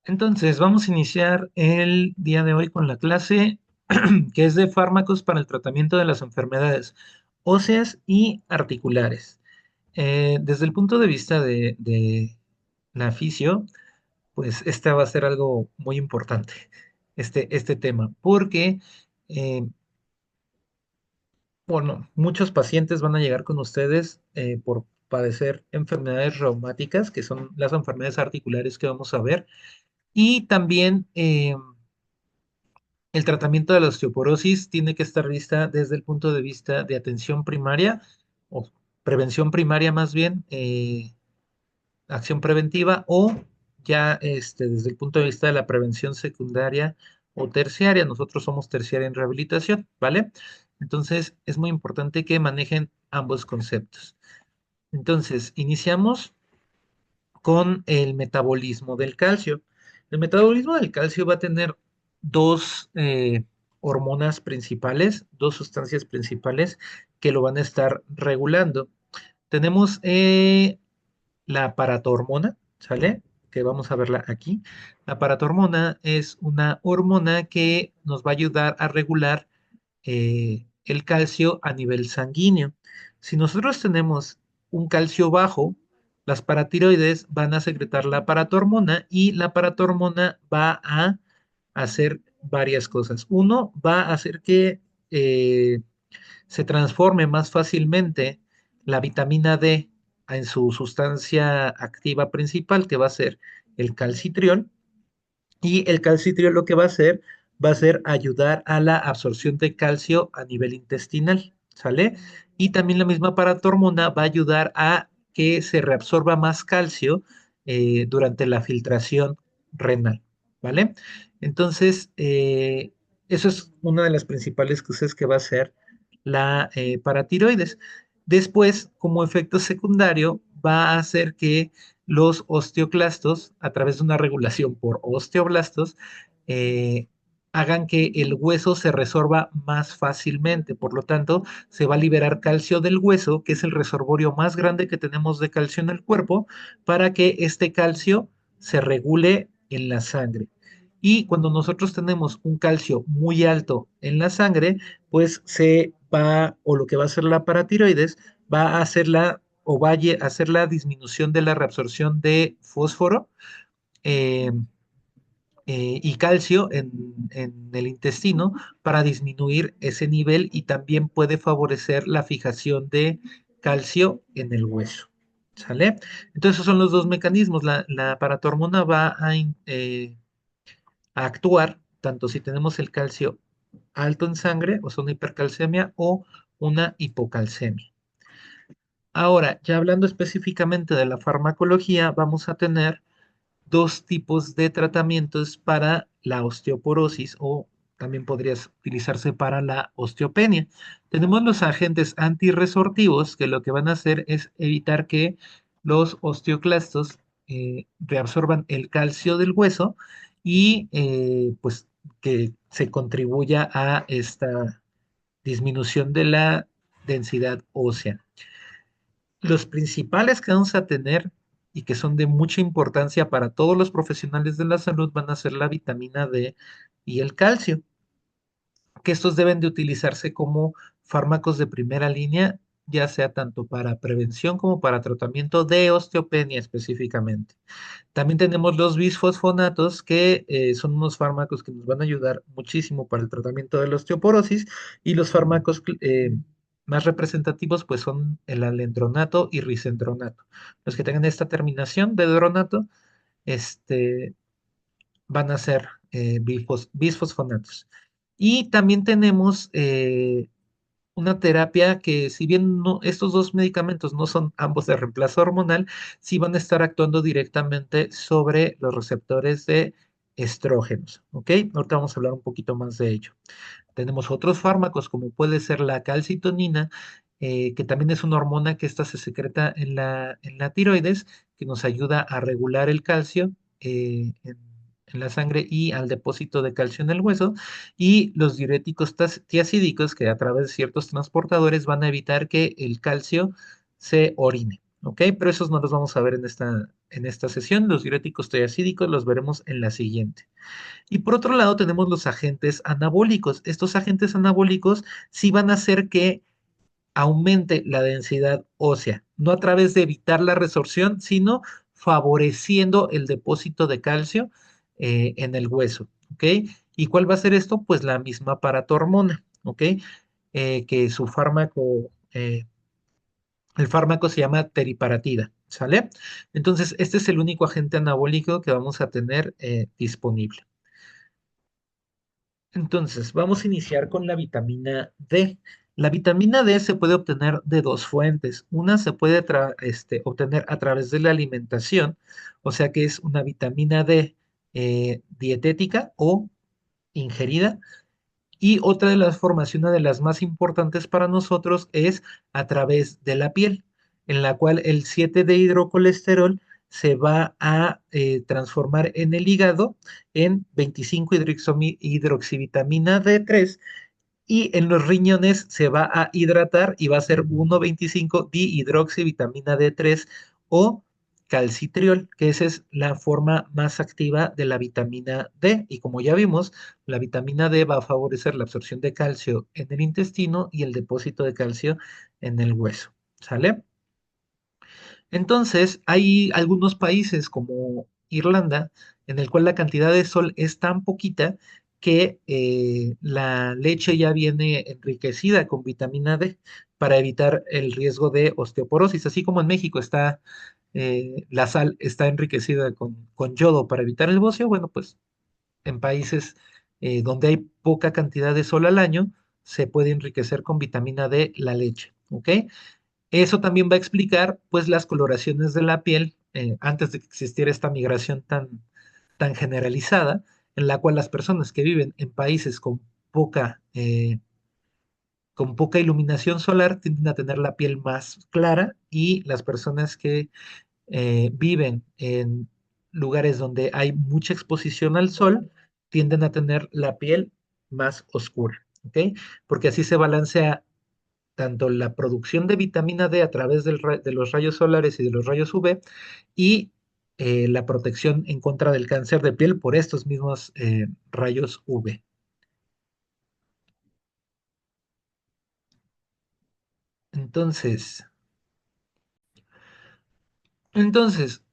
Entonces, vamos a iniciar el día de hoy con la clase que es de fármacos para el tratamiento de las enfermedades óseas y articulares. Desde el punto de vista de la fisio, pues este va a ser algo muy importante, este tema, porque, eh, bueno, muchos pacientes van a llegar con ustedes por padecer enfermedades reumáticas, que son las enfermedades articulares que vamos a ver, y también el tratamiento de la osteoporosis tiene que estar vista desde el punto de vista de atención primaria o prevención primaria más bien, acción preventiva o ya desde el punto de vista de la prevención secundaria o terciaria. Nosotros somos terciaria en rehabilitación, ¿vale? Entonces es muy importante que manejen ambos conceptos. Entonces, iniciamos con el metabolismo del calcio. El metabolismo del calcio va a tener dos hormonas principales, dos sustancias principales que lo van a estar regulando. Tenemos la paratormona, ¿sale? Que vamos a verla aquí. La paratormona es una hormona que nos va a ayudar a regular el calcio a nivel sanguíneo. Si nosotros tenemos un calcio bajo, las paratiroides van a secretar la paratormona y la paratormona va a hacer varias cosas. Uno, va a hacer que se transforme más fácilmente la vitamina D en su sustancia activa principal, que va a ser el calcitriol, y el calcitriol lo que va a ser ayudar a la absorción de calcio a nivel intestinal, ¿sale? Y también la misma paratormona va a ayudar a que se reabsorba más calcio durante la filtración renal, ¿vale? Entonces, eso es una de las principales cosas que va a hacer la paratiroides. Después, como efecto secundario, va a hacer que los osteoclastos, a través de una regulación por osteoblastos, eh, hagan que el hueso se resorba más fácilmente. Por lo tanto, se va a liberar calcio del hueso, que es el reservorio más grande que tenemos de calcio en el cuerpo, para que este calcio se regule en la sangre. Y cuando nosotros tenemos un calcio muy alto en la sangre, pues se va, o lo que va a hacer la paratiroides, va a hacer o vaya a hacer la disminución de la reabsorción de fósforo eh, y calcio en el intestino para disminuir ese nivel y también puede favorecer la fijación de calcio en el hueso. ¿Sale? Entonces esos son los dos mecanismos. La paratormona va a actuar tanto si tenemos el calcio alto en sangre, o sea, una hipercalcemia o una hipocalcemia. Ahora, ya hablando específicamente de la farmacología, vamos a tener dos tipos de tratamientos para la osteoporosis o también podría utilizarse para la osteopenia. Tenemos los agentes antirresortivos que lo que van a hacer es evitar que los osteoclastos reabsorban el calcio del hueso y pues que se contribuya a esta disminución de la densidad ósea. Los principales que vamos a tener y que son de mucha importancia para todos los profesionales de la salud van a ser la vitamina D y el calcio, que estos deben de utilizarse como fármacos de primera línea, ya sea tanto para prevención como para tratamiento de osteopenia específicamente. También tenemos los bisfosfonatos, que son unos fármacos que nos van a ayudar muchísimo para el tratamiento de la osteoporosis, y los fármacos más representativos pues son el alendronato y risendronato. Los que tengan esta terminación de dronato, este, van a ser bisfosfonatos. Y también tenemos una terapia que, si bien estos dos medicamentos no son ambos de reemplazo hormonal, sí van a estar actuando directamente sobre los receptores de estrógenos, ¿ok? Ahorita vamos a hablar un poquito más de ello. Tenemos otros fármacos como puede ser la calcitonina, que también es una hormona que esta se secreta en la tiroides, que nos ayuda a regular el calcio en la sangre y al depósito de calcio en el hueso, y los diuréticos tiacídicos, que a través de ciertos transportadores van a evitar que el calcio se orine, ¿ok? Pero esos no los vamos a ver en esta sesión. Los diuréticos triacídicos los veremos en la siguiente. Y por otro lado tenemos los agentes anabólicos. Estos agentes anabólicos sí van a hacer que aumente la densidad ósea, no a través de evitar la resorción, sino favoreciendo el depósito de calcio en el hueso, ¿ok? ¿Y cuál va a ser esto? Pues la misma paratormona, ¿ok? Que su fármaco, el fármaco se llama teriparatida, ¿sale? Entonces, este es el único agente anabólico que vamos a tener disponible. Entonces, vamos a iniciar con la vitamina D. La vitamina D se puede obtener de dos fuentes. Una se puede obtener a través de la alimentación, o sea que es una vitamina D dietética o ingerida. Y otra de las formas, y una de las más importantes para nosotros, es a través de la piel, en la cual el 7 de hidrocolesterol se va a transformar en el hígado en 25 hidroxivitamina D3 y en los riñones se va a hidratar y va a ser 1,25 dihidroxivitamina D3 o calcitriol, que esa es la forma más activa de la vitamina D. Y como ya vimos, la vitamina D va a favorecer la absorción de calcio en el intestino y el depósito de calcio en el hueso. ¿Sale? Entonces, hay algunos países como Irlanda, en el cual la cantidad de sol es tan poquita que la leche ya viene enriquecida con vitamina D para evitar el riesgo de osteoporosis, así como en México está la sal está enriquecida con yodo para evitar el bocio. Bueno, pues en países donde hay poca cantidad de sol al año, se puede enriquecer con vitamina D la leche, ¿ok? Eso también va a explicar, pues, las coloraciones de la piel antes de que existiera esta migración tan generalizada, en la cual las personas que viven en países con poca iluminación solar tienden a tener la piel más clara y las personas que viven en lugares donde hay mucha exposición al sol tienden a tener la piel más oscura, ¿ok? Porque así se balancea tanto la producción de vitamina D a través de los rayos solares y de los rayos UV y la protección en contra del cáncer de piel por estos mismos rayos UV. Entonces,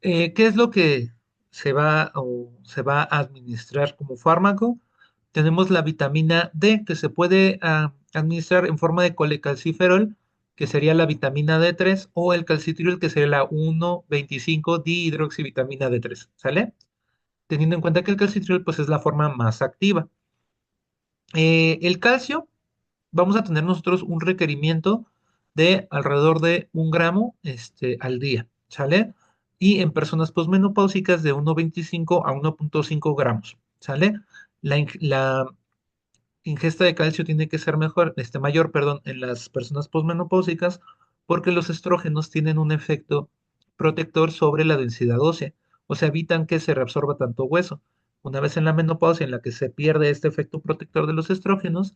¿qué es lo que se va a administrar como fármaco? Tenemos la vitamina D que se puede administrar en forma de colecalciferol, que sería la vitamina D3, o el calcitriol, que sería la 1,25 dihidroxivitamina D3, ¿sale? Teniendo en cuenta que el calcitriol pues es la forma más activa. El calcio, vamos a tener nosotros un requerimiento de alrededor de 1 gramo al día, ¿sale? Y en personas posmenopáusicas de 1,25 a 1,5 gramos, ¿sale? La ingesta de calcio tiene que ser mayor, perdón, en las personas posmenopáusicas porque los estrógenos tienen un efecto protector sobre la densidad ósea, o sea, evitan que se reabsorba tanto hueso. Una vez en la menopausia en la que se pierde este efecto protector de los estrógenos,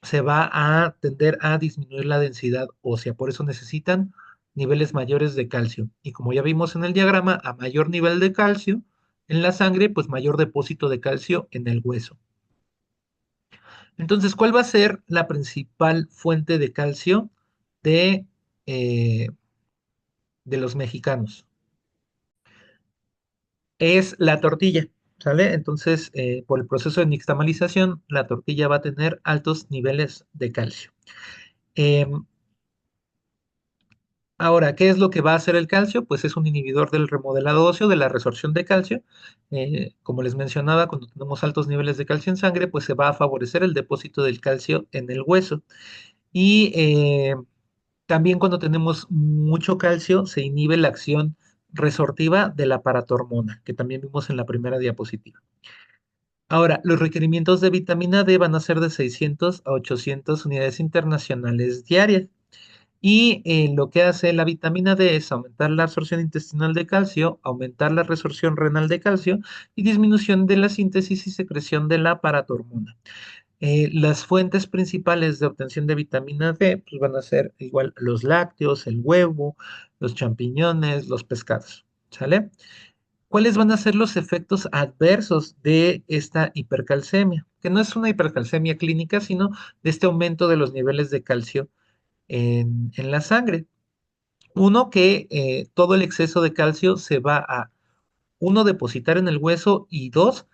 se va a tender a disminuir la densidad ósea, por eso necesitan niveles mayores de calcio. Y como ya vimos en el diagrama, a mayor nivel de calcio en la sangre, pues mayor depósito de calcio en el hueso. Entonces, ¿cuál va a ser la principal fuente de calcio de, eh, de los mexicanos? Es la tortilla, ¿sale? Entonces, por el proceso de nixtamalización, la tortilla va a tener altos niveles de calcio. Em, Ahora, ¿qué es lo que va a hacer el calcio? Pues es un inhibidor del remodelado óseo, de la resorción de calcio. Como les mencionaba, cuando tenemos altos niveles de calcio en sangre, pues se va a favorecer el depósito del calcio en el hueso. Y también cuando tenemos mucho calcio, se inhibe la acción resortiva de la paratormona, que también vimos en la primera diapositiva. Ahora, los requerimientos de vitamina D van a ser de 600 a 800 unidades internacionales diarias. Y lo que hace la vitamina D es aumentar la absorción intestinal de calcio, aumentar la resorción renal de calcio y disminución de la síntesis y secreción de la paratormona. Las fuentes principales de obtención de vitamina D pues van a ser igual los lácteos, el huevo, los champiñones, los pescados. ¿sale? ¿Cuáles van a ser los efectos adversos de esta hipercalcemia? Que no es una hipercalcemia clínica, sino de este aumento de los niveles de calcio en la sangre. Uno, que todo el exceso de calcio se va a, uno, depositar en el hueso y dos,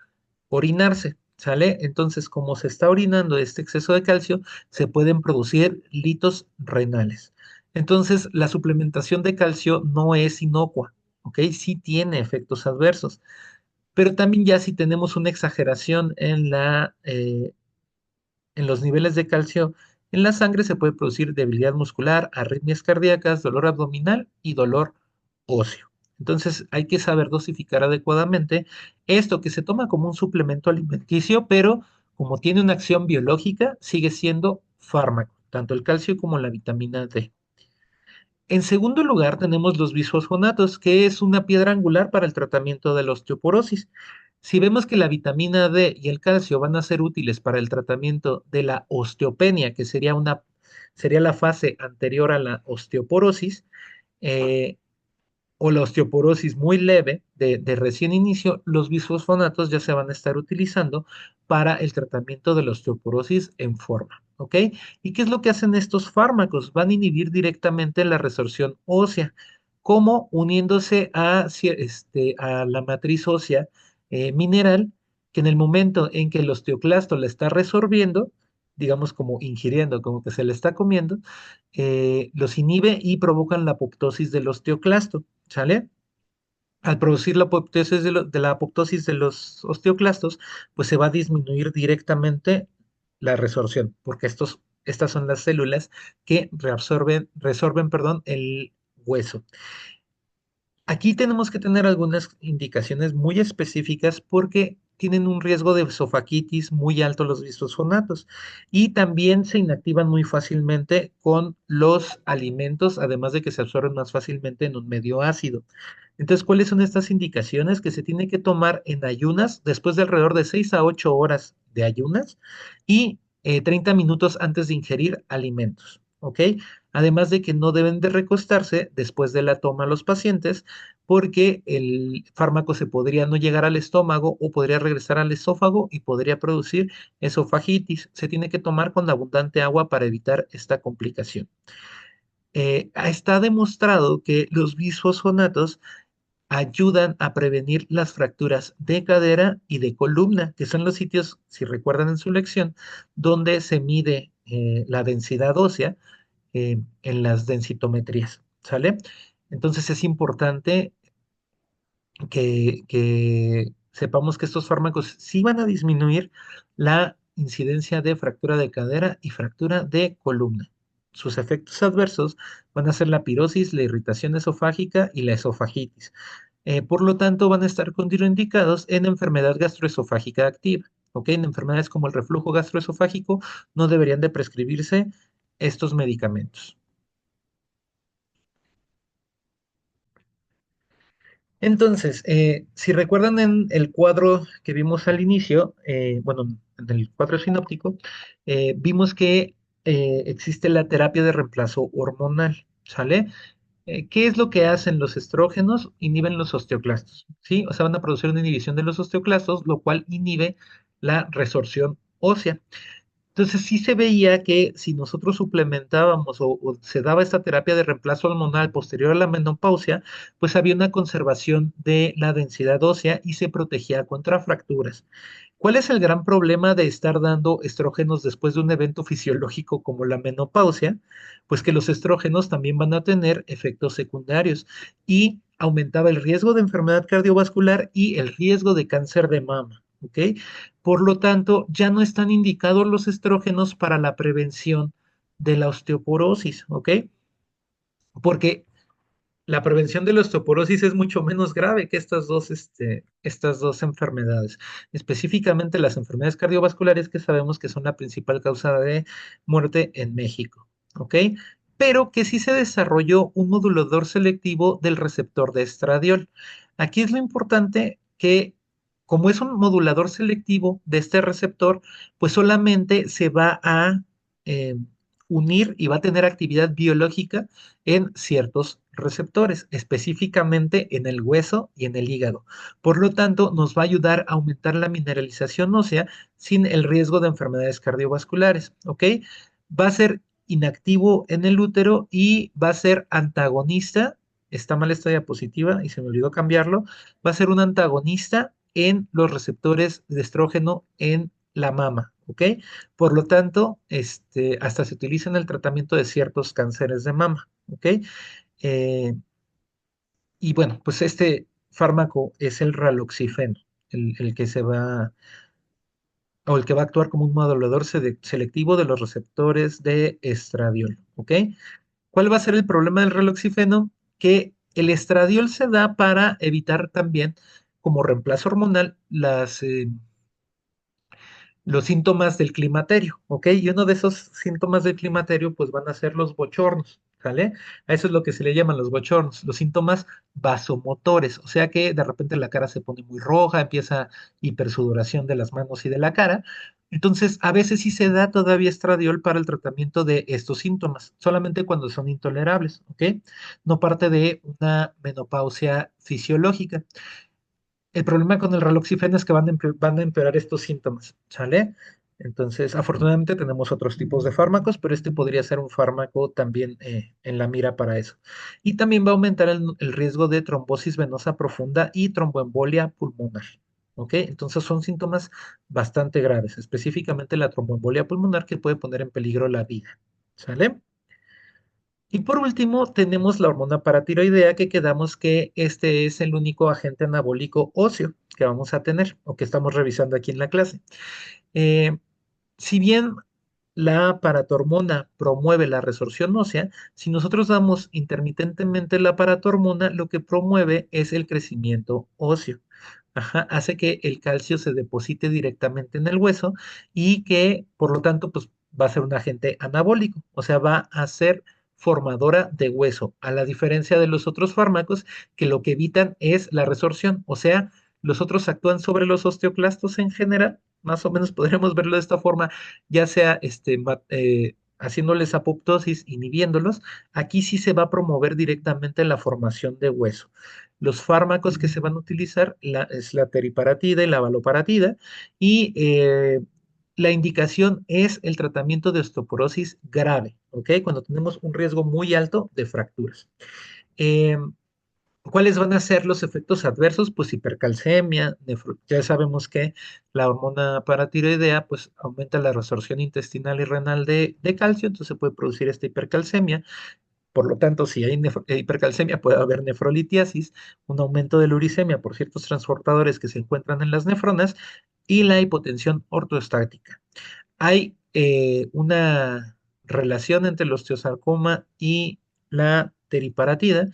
orinarse, ¿sale? Entonces, como se está orinando este exceso de calcio, se pueden producir litos renales. Entonces, la suplementación de calcio no es inocua, ¿ok? Sí tiene efectos adversos, pero también ya si tenemos una exageración en los niveles de calcio en la sangre, se puede producir debilidad muscular, arritmias cardíacas, dolor abdominal y dolor óseo. Entonces hay que saber dosificar adecuadamente esto que se toma como un suplemento alimenticio, pero como tiene una acción biológica, sigue siendo fármaco, tanto el calcio como la vitamina D. En segundo lugar, tenemos los bisfosfonatos, que es una piedra angular para el tratamiento de la osteoporosis. Si vemos que la vitamina D y el calcio van a ser útiles para el tratamiento de la osteopenia, que sería la fase anterior a la osteoporosis, eh, o la osteoporosis muy leve de recién inicio, los bisfosfonatos ya se van a estar utilizando para el tratamiento de la osteoporosis en forma, ¿ok? ¿Y qué es lo que hacen estos fármacos? Van a inhibir directamente la resorción ósea, como uniéndose a la matriz ósea mineral, que en el momento en que el osteoclasto la está resorbiendo, digamos como ingiriendo, como que se le está comiendo, los inhibe y provocan la apoptosis del osteoclasto. ¿Sale? Al producir la apoptosis de la apoptosis de los osteoclastos, pues se va a disminuir directamente la resorción, porque estas son las células que resorben, perdón, el hueso. Aquí tenemos que tener algunas indicaciones muy específicas porque tienen un riesgo de esofagitis muy alto los bisfosfonatos y también se inactivan muy fácilmente con los alimentos, además de que se absorben más fácilmente en un medio ácido. Entonces, ¿cuáles son estas indicaciones que se tiene que tomar en ayunas después de alrededor de 6 a 8 horas de ayunas y 30 minutos antes de ingerir alimentos? ¿Ok? Además de que no deben de recostarse después de la toma los pacientes porque el fármaco se podría no llegar al estómago o podría regresar al esófago y podría producir esofagitis. Se tiene que tomar con abundante agua para evitar esta complicación. Está demostrado que los bisfosfonatos ayudan a prevenir las fracturas de cadera y de columna, que son los sitios, si recuerdan en su lección, donde se mide la densidad ósea en las densitometrías, ¿sale? Entonces es importante que sepamos que estos fármacos sí van a disminuir la incidencia de fractura de cadera y fractura de columna. Sus efectos adversos van a ser la pirosis, la irritación esofágica y la esofagitis. Por lo tanto, van a estar contraindicados en enfermedad gastroesofágica activa. ¿Ok? En enfermedades como el reflujo gastroesofágico no deberían de prescribirse estos medicamentos. Entonces, si recuerdan en el cuadro que vimos al inicio, bueno, en el cuadro sinóptico, vimos que existe la terapia de reemplazo hormonal, ¿sale? ¿Qué es lo que hacen los estrógenos? Inhiben los osteoclastos, ¿sí? O sea, van a producir una inhibición de los osteoclastos, lo cual inhibe la resorción ósea. Entonces sí se veía que si nosotros suplementábamos o se daba esta terapia de reemplazo hormonal posterior a la menopausia, pues había una conservación de la densidad ósea y se protegía contra fracturas. ¿Cuál es el gran problema de estar dando estrógenos después de un evento fisiológico como la menopausia? Pues que los estrógenos también van a tener efectos secundarios y aumentaba el riesgo de enfermedad cardiovascular y el riesgo de cáncer de mama. ¿Ok? Por lo tanto, ya no están indicados los estrógenos para la prevención de la osteoporosis, ¿ok? Porque la prevención de la osteoporosis es mucho menos grave que estas dos enfermedades, específicamente las enfermedades cardiovasculares que sabemos que son la principal causa de muerte en México, ¿ok? Pero que sí se desarrolló un modulador selectivo del receptor de estradiol. Aquí es lo importante que, como es un modulador selectivo de este receptor, pues solamente se va a unir y va a tener actividad biológica en ciertos receptores, específicamente en el hueso y en el hígado. Por lo tanto, nos va a ayudar a aumentar la mineralización ósea sin el riesgo de enfermedades cardiovasculares, ¿ok? Va a ser inactivo en el útero y va a ser antagonista. Está mal esta diapositiva y se me olvidó cambiarlo. Va a ser un antagonista en los receptores de estrógeno en la mama, ¿ok? Por lo tanto, hasta se utiliza en el tratamiento de ciertos cánceres de mama, ¿ok? Eh, y bueno, pues este fármaco es el raloxifeno, el que se va, o el que va a actuar como un modulador selectivo de los receptores de estradiol, ¿ok? ¿Cuál va a ser el problema del raloxifeno? Que el estradiol se da para evitar también, como reemplazo hormonal, los síntomas del climaterio, ¿ok? Y uno de esos síntomas del climaterio, pues van a ser los bochornos, ¿sale? A eso es lo que se le llaman los bochornos, los síntomas vasomotores, o sea que de repente la cara se pone muy roja, empieza hipersudoración de las manos y de la cara. Entonces, a veces sí se da todavía estradiol para el tratamiento de estos síntomas, solamente cuando son intolerables, ¿ok? No parte de una menopausia fisiológica. El problema con el raloxifeno es que van a empeorar estos síntomas, ¿sale? Entonces, afortunadamente tenemos otros tipos de fármacos, pero este podría ser un fármaco también en la mira para eso. Y también va a aumentar el riesgo de trombosis venosa profunda y tromboembolia pulmonar. ¿Ok? Entonces son síntomas bastante graves, específicamente la tromboembolia pulmonar que puede poner en peligro la vida. ¿Sale? Y por último, tenemos la hormona paratiroidea, que quedamos que este es el único agente anabólico óseo que vamos a tener o que estamos revisando aquí en la clase. Eh, si bien la paratormona promueve la resorción ósea, si nosotros damos intermitentemente la paratormona, lo que promueve es el crecimiento óseo. Ajá, hace que el calcio se deposite directamente en el hueso y que, por lo tanto, pues va a ser un agente anabólico, o sea, va a ser formadora de hueso, a la diferencia de los otros fármacos que lo que evitan es la resorción, o sea, los otros actúan sobre los osteoclastos en general, más o menos podríamos verlo de esta forma, ya sea haciéndoles apoptosis, inhibiéndolos, aquí sí se va a promover directamente la formación de hueso. Los fármacos que se van a utilizar es la teriparatida y la valoparatida, y la indicación es el tratamiento de osteoporosis grave, ¿ok? Cuando tenemos un riesgo muy alto de fracturas. Eh, ¿Cuáles van a ser los efectos adversos? Pues hipercalcemia, ya sabemos que la hormona paratiroidea pues aumenta la resorción intestinal y renal de calcio, entonces se puede producir esta hipercalcemia. Por lo tanto, si hay hipercalcemia, puede haber nefrolitiasis, un aumento de la uricemia por ciertos transportadores que se encuentran en las nefronas y la hipotensión ortoestática. Hay una relación entre el osteosarcoma y la teriparatida,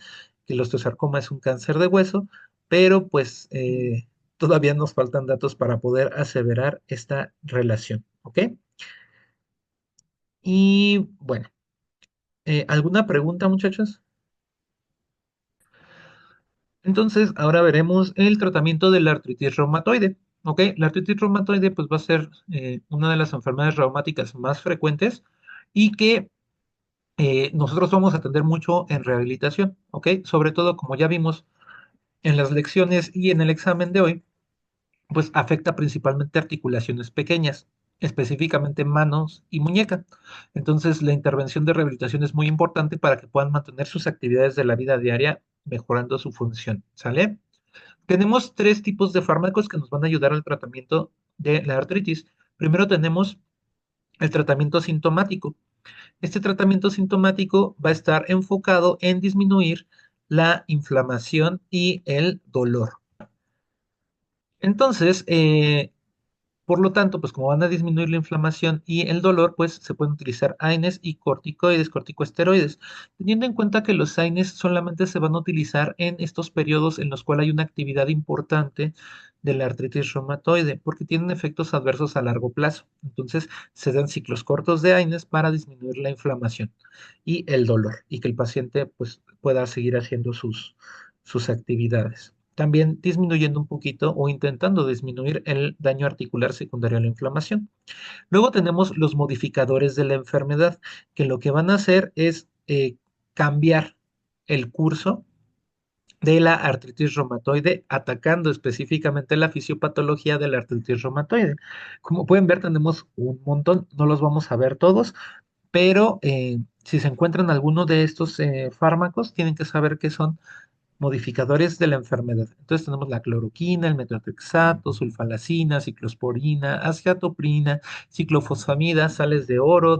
que el osteosarcoma es un cáncer de hueso, pero pues todavía nos faltan datos para poder aseverar esta relación, ¿ok? Y bueno, ¿alguna pregunta, muchachos? Entonces, ahora veremos el tratamiento de la artritis reumatoide. ¿Ok? La artritis reumatoide pues va a ser una de las enfermedades reumáticas más frecuentes y que nosotros vamos a atender mucho en rehabilitación. ¿Ok? Sobre todo, como ya vimos en las lecciones y en el examen de hoy, pues afecta principalmente articulaciones pequeñas, específicamente manos y muñeca. Entonces, la intervención de rehabilitación es muy importante para que puedan mantener sus actividades de la vida diaria mejorando su función. ¿Sale? Tenemos tres tipos de fármacos que nos van a ayudar al tratamiento de la artritis. Primero tenemos el tratamiento sintomático. Este tratamiento sintomático va a estar enfocado en disminuir la inflamación y el dolor. Entonces, por lo tanto, pues como van a disminuir la inflamación y el dolor, pues se pueden utilizar AINES y corticoides, corticoesteroides, teniendo en cuenta que los AINES solamente se van a utilizar en estos periodos en los cuales hay una actividad importante de la artritis reumatoide, porque tienen efectos adversos a largo plazo. Entonces, se dan ciclos cortos de AINES para disminuir la inflamación y el dolor, y que el paciente pues pueda seguir haciendo sus actividades. también disminuyendo un poquito o intentando disminuir el daño articular secundario a la inflamación. Luego tenemos los modificadores de la enfermedad, que lo que van a hacer es cambiar el curso de la artritis reumatoide, atacando específicamente la fisiopatología de la artritis reumatoide. Como pueden ver, tenemos un montón, no los vamos a ver todos, pero si se encuentran alguno de estos fármacos, tienen que saber que son modificadores de la enfermedad. Entonces tenemos la cloroquina, el metotrexato, sulfalacina, ciclosporina, azgatoprina, ciclofosfamida, sales de oro,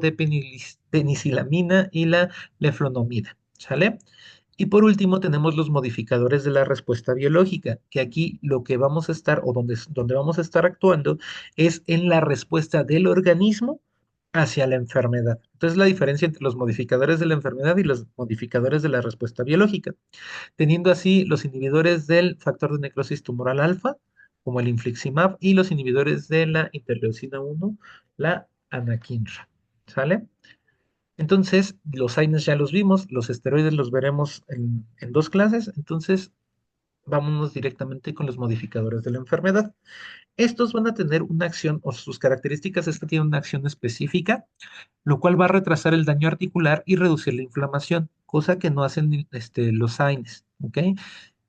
penicilamina y la leflunomida. ¿Sale? Y por último tenemos los modificadores de la respuesta biológica, que aquí lo que vamos a estar o donde vamos a estar actuando es en la respuesta del organismo hacia la enfermedad. Entonces la diferencia entre los modificadores de la enfermedad y los modificadores de la respuesta biológica, teniendo así los inhibidores del factor de necrosis tumoral alfa, como el infliximab, y los inhibidores de la interleucina 1, la anakinra. ¿Sale? Entonces, los AINES ya los vimos, los esteroides los veremos en dos clases, entonces vámonos directamente con los modificadores de la enfermedad. Estos van a tener una acción, o sus características es que tienen una acción específica, lo cual va a retrasar el daño articular y reducir la inflamación, cosa que no hacen los AINES, ¿ok?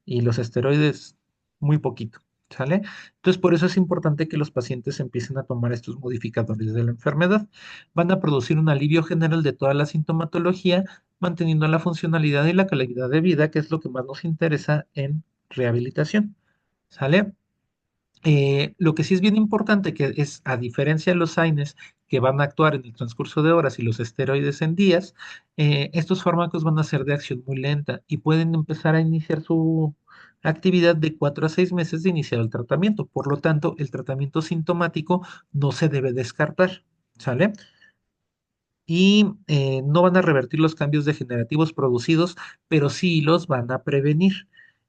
Y los esteroides muy poquito, ¿sale? Entonces, por eso es importante que los pacientes empiecen a tomar estos modificadores de la enfermedad. Van a producir un alivio general de toda la sintomatología, manteniendo la funcionalidad y la calidad de vida, que es lo que más nos interesa en rehabilitación, ¿sale? Lo que sí es bien importante, que es a diferencia de los AINES que van a actuar en el transcurso de horas y los esteroides en días, estos fármacos van a ser de acción muy lenta y pueden empezar a iniciar su actividad de 4 a 6 meses de iniciar el tratamiento. Por lo tanto, el tratamiento sintomático no se debe descartar, ¿sale? Y no van a revertir los cambios degenerativos producidos, pero sí los van a prevenir.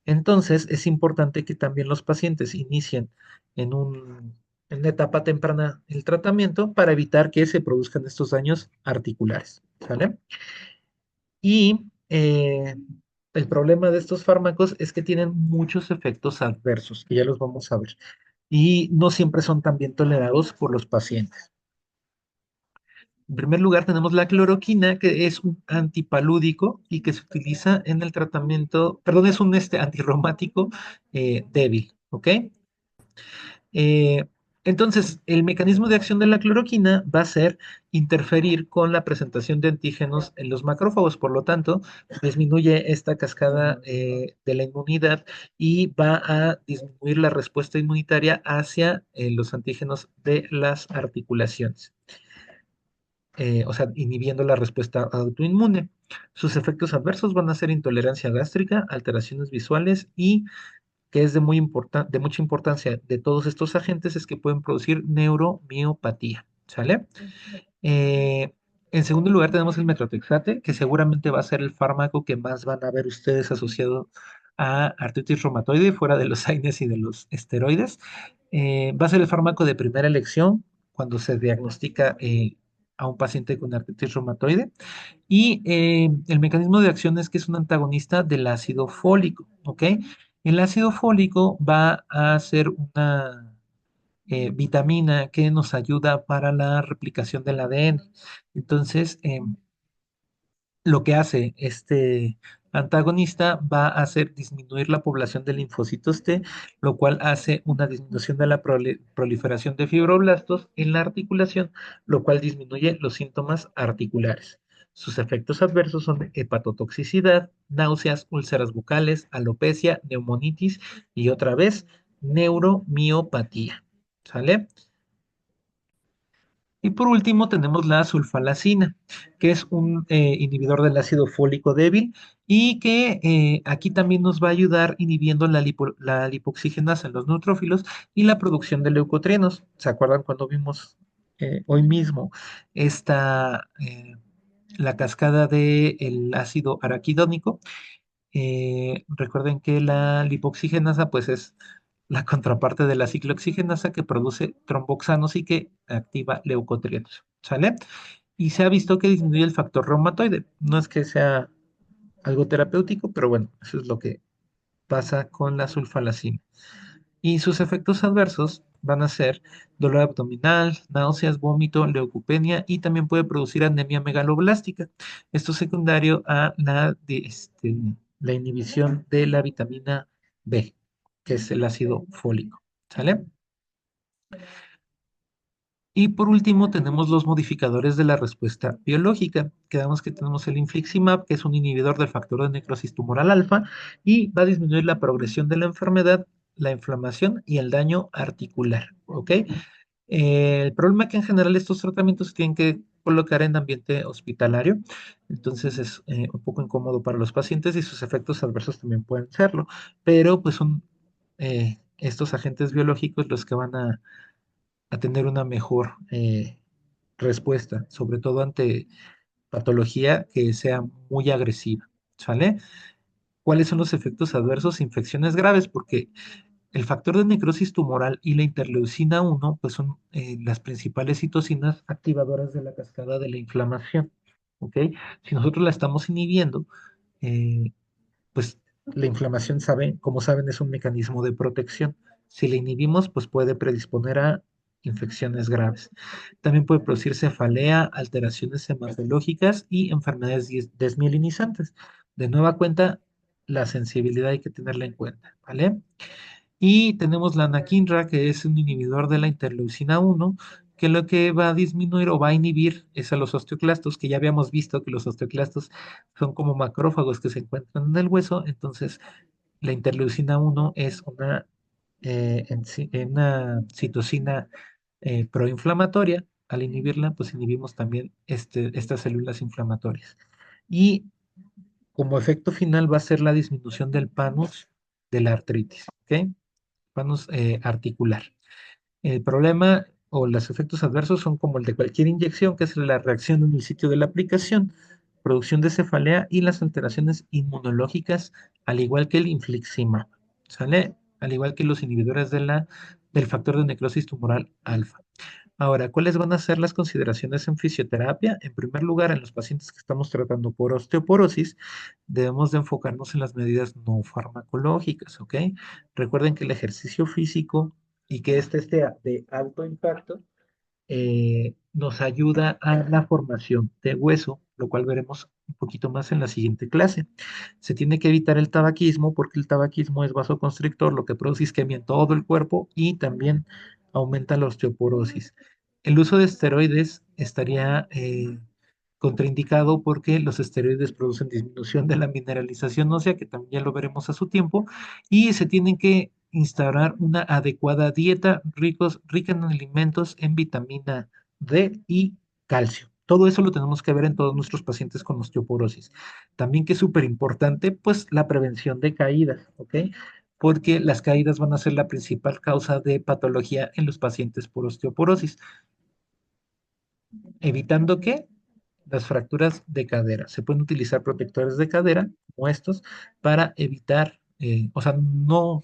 Entonces, es importante que también los pacientes inicien en en una etapa temprana el tratamiento para evitar que se produzcan estos daños articulares. ¿Sale? Y el problema de estos fármacos es que tienen muchos efectos adversos, que ya los vamos a ver, y no siempre son tan bien tolerados por los pacientes. En primer lugar, tenemos la cloroquina, que es un antipalúdico y que se utiliza en el tratamiento, perdón, es un antirreumático débil, ¿ok? Eh, entonces, el mecanismo de acción de la cloroquina va a ser interferir con la presentación de antígenos en los macrófagos, por lo tanto, disminuye esta cascada de la inmunidad y va a disminuir la respuesta inmunitaria hacia los antígenos de las articulaciones, o sea, inhibiendo la respuesta autoinmune. Sus efectos adversos van a ser intolerancia gástrica, alteraciones visuales y, que es de mucha importancia de todos estos agentes, es que pueden producir neuromiopatía. ¿Sale? Eh, en segundo lugar tenemos el metotrexate, que seguramente va a ser el fármaco que más van a ver ustedes asociado a artritis reumatoide, fuera de los AINES y de los esteroides. Va a ser el fármaco de primera elección cuando se diagnostica a un paciente con artritis reumatoide. Y el mecanismo de acción es que es un antagonista del ácido fólico, ¿ok? El ácido fólico va a ser una vitamina que nos ayuda para la replicación del ADN. Entonces, lo que hace este antagonista va a hacer disminuir la población de linfocitos T, lo cual hace una disminución de la proliferación de fibroblastos en la articulación, lo cual disminuye los síntomas articulares. Sus efectos adversos son hepatotoxicidad, náuseas, úlceras bucales, alopecia, neumonitis y otra vez neuromiopatía. ¿Sale? Y por último tenemos la sulfalacina, que es un inhibidor del ácido fólico débil y que aquí también nos va a ayudar inhibiendo la lipoxigenasa en los neutrófilos y la producción de leucotrienos. ¿Se acuerdan cuando vimos hoy mismo esta, la cascada del ácido araquidónico? Recuerden que la lipoxigenasa pues es la contraparte de la ciclooxigenasa que produce tromboxanos y que activa leucotrienos, ¿sale? Y se ha visto que disminuye el factor reumatoide. No es que sea algo terapéutico, pero bueno, eso es lo que pasa con la sulfalacina. Y sus efectos adversos van a ser dolor abdominal, náuseas, vómito, leucopenia y también puede producir anemia megaloblástica. Esto es secundario a la inhibición de la vitamina B, que es el ácido fólico. ¿Sale? Y por último, tenemos los modificadores de la respuesta biológica. Quedamos que tenemos el infliximab, que es un inhibidor del factor de necrosis tumoral alfa y va a disminuir la progresión de la enfermedad, la inflamación y el daño articular. ¿Ok? El problema es que en general estos tratamientos se tienen que colocar en ambiente hospitalario, entonces es un poco incómodo para los pacientes y sus efectos adversos también pueden serlo, pero pues son estos agentes biológicos los que van a tener una mejor respuesta, sobre todo ante patología que sea muy agresiva, ¿sale? ¿Cuáles son los efectos adversos? Infecciones graves, porque el factor de necrosis tumoral y la interleucina 1 pues son las principales citocinas activadoras de la cascada de la inflamación, ¿ok? Si nosotros la estamos inhibiendo, eh, pues la inflamación, como saben, es un mecanismo de protección. Si la inhibimos, pues puede predisponer a infecciones graves. También puede producir cefalea, alteraciones hematológicas y enfermedades desmielinizantes. De nueva cuenta, la sensibilidad hay que tenerla en cuenta, ¿vale? Y tenemos la anakinra, que es un inhibidor de la interleucina 1, que lo que va a disminuir o va a inhibir es a los osteoclastos, que ya habíamos visto que los osteoclastos son como macrófagos que se encuentran en el hueso. Entonces, la interleucina 1 es una citocina proinflamatoria. Al inhibirla, pues inhibimos también estas células inflamatorias. Y como efecto final va a ser la disminución del panus de la artritis, ¿ok? Panus articular. El problema o los efectos adversos son como el de cualquier inyección, que es la reacción en el sitio de la aplicación, producción de cefalea y las alteraciones inmunológicas, al igual que el infliximab, ¿sale? Al igual que los inhibidores del factor de necrosis tumoral alfa. Ahora, ¿cuáles van a ser las consideraciones en fisioterapia? En primer lugar, en los pacientes que estamos tratando por osteoporosis, debemos de enfocarnos en las medidas no farmacológicas, ¿ok? Recuerden que el ejercicio físico y que este esté de alto impacto nos ayuda a la formación de hueso, lo cual veremos un poquito más en la siguiente clase. Se tiene que evitar el tabaquismo porque el tabaquismo es vasoconstrictor, lo que produce isquemia en todo el cuerpo y también aumenta la osteoporosis. El uso de esteroides estaría contraindicado porque los esteroides producen disminución de la mineralización ósea, que también ya lo veremos a su tiempo, y se tienen que instaurar una adecuada dieta rica en alimentos en vitamina D y calcio. Todo eso lo tenemos que ver en todos nuestros pacientes con osteoporosis. También que es súper importante, pues la prevención de caídas, ¿ok? Porque las caídas van a ser la principal causa de patología en los pacientes por osteoporosis, evitando que las fracturas de cadera. Se pueden utilizar protectores de cadera como estos para evitar, o sea, no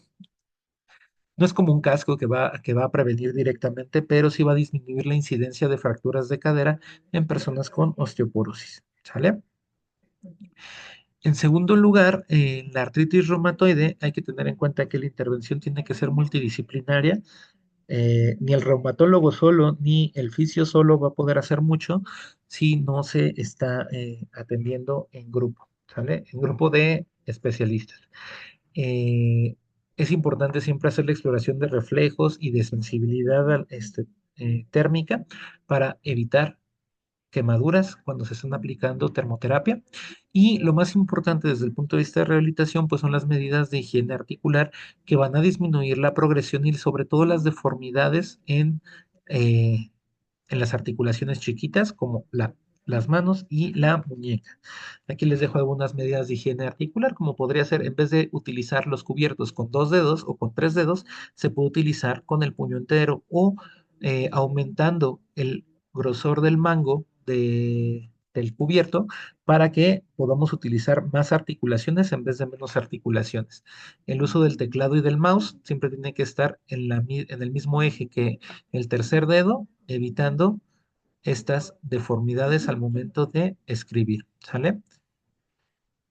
es como un casco que va a prevenir directamente, pero sí va a disminuir la incidencia de fracturas de cadera en personas con osteoporosis. ¿Sale? En segundo lugar, en la artritis reumatoide hay que tener en cuenta que la intervención tiene que ser multidisciplinaria. Ni el reumatólogo solo, ni el fisio solo va a poder hacer mucho si no se está atendiendo en grupo, ¿sale? En grupo de especialistas. Eh, es importante siempre hacer la exploración de reflejos y de sensibilidad térmica para evitar quemaduras cuando se están aplicando termoterapia. Y lo más importante desde el punto de vista de rehabilitación, pues son las medidas de higiene articular que van a disminuir la progresión y sobre todo las deformidades eh, en las articulaciones chiquitas, como las manos y la muñeca. Aquí les dejo algunas medidas de higiene articular, como podría ser, en vez de utilizar los cubiertos con 2 dedos o con 3 dedos, se puede utilizar con el puño entero o aumentando el grosor del mango del cubierto para que podamos utilizar más articulaciones en vez de menos articulaciones. El uso del teclado y del mouse siempre tiene que estar en el mismo eje que el tercer dedo, evitando estas deformidades al momento de escribir, ¿sale?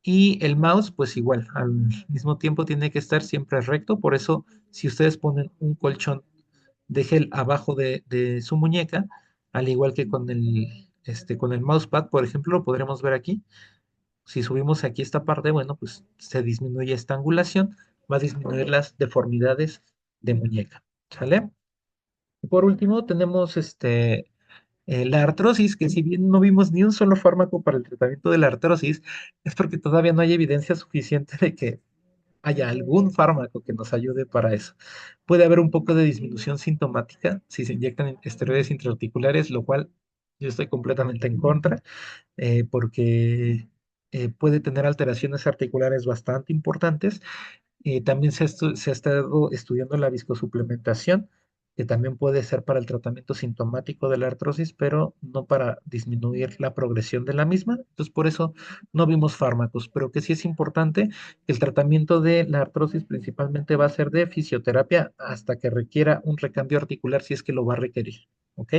Y el mouse, pues igual, al mismo tiempo tiene que estar siempre recto. Por eso, si ustedes ponen un colchón de gel abajo de su muñeca, al igual que con el mousepad, por ejemplo, lo podremos ver aquí. Si subimos aquí esta parte, bueno, pues se disminuye esta angulación, va a disminuir las deformidades de muñeca. ¿Sale? Y por último, tenemos la artrosis, que si bien no vimos ni un solo fármaco para el tratamiento de la artrosis, es porque todavía no hay evidencia suficiente de que haya algún fármaco que nos ayude para eso. Puede haber un poco de disminución sintomática si se inyectan esteroides intraarticulares, lo cual yo estoy completamente en contra, porque puede tener alteraciones articulares bastante importantes. También se ha estado estudiando la viscosuplementación, que también puede ser para el tratamiento sintomático de la artrosis, pero no para disminuir la progresión de la misma. Entonces, por eso no vimos fármacos, pero que sí es importante que el tratamiento de la artrosis principalmente va a ser de fisioterapia hasta que requiera un recambio articular si es que lo va a requerir. ¿Ok?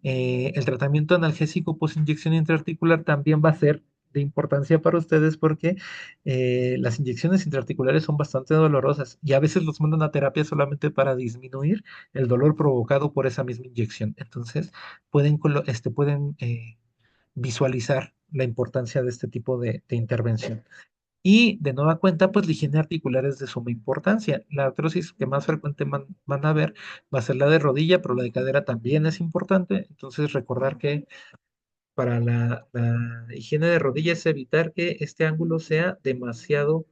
El tratamiento analgésico post-inyección intraarticular también va a ser de importancia para ustedes porque las inyecciones intraarticulares son bastante dolorosas y a veces los mandan a terapia solamente para disminuir el dolor provocado por esa misma inyección. Entonces, pueden visualizar la importancia de este tipo de intervención. Y de nueva cuenta, pues la higiene articular es de suma importancia. La artrosis que más frecuente van a ver va a ser la de rodilla, pero la de cadera también es importante. Entonces, recordar que para la higiene de rodilla es evitar que este ángulo sea demasiado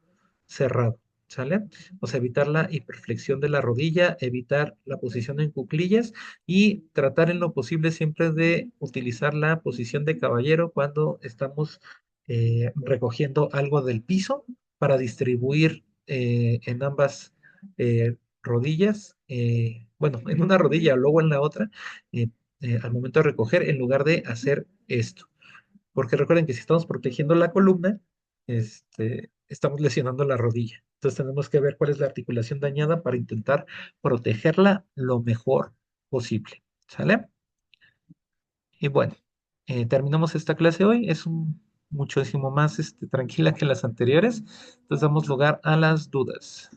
cerrado, ¿sale? O sea, evitar la hiperflexión de la rodilla, evitar la posición en cuclillas y tratar en lo posible siempre de utilizar la posición de caballero cuando estamos recogiendo algo del piso para distribuir en ambas rodillas, bueno, en una rodilla, luego en la otra, eh, al momento de recoger, en lugar de hacer esto. Porque recuerden que si estamos protegiendo la columna, estamos lesionando la rodilla. Entonces tenemos que ver cuál es la articulación dañada para intentar protegerla lo mejor posible. ¿Sale? Y bueno, terminamos esta clase hoy. Es muchísimo más tranquila que las anteriores. Entonces damos lugar a las dudas.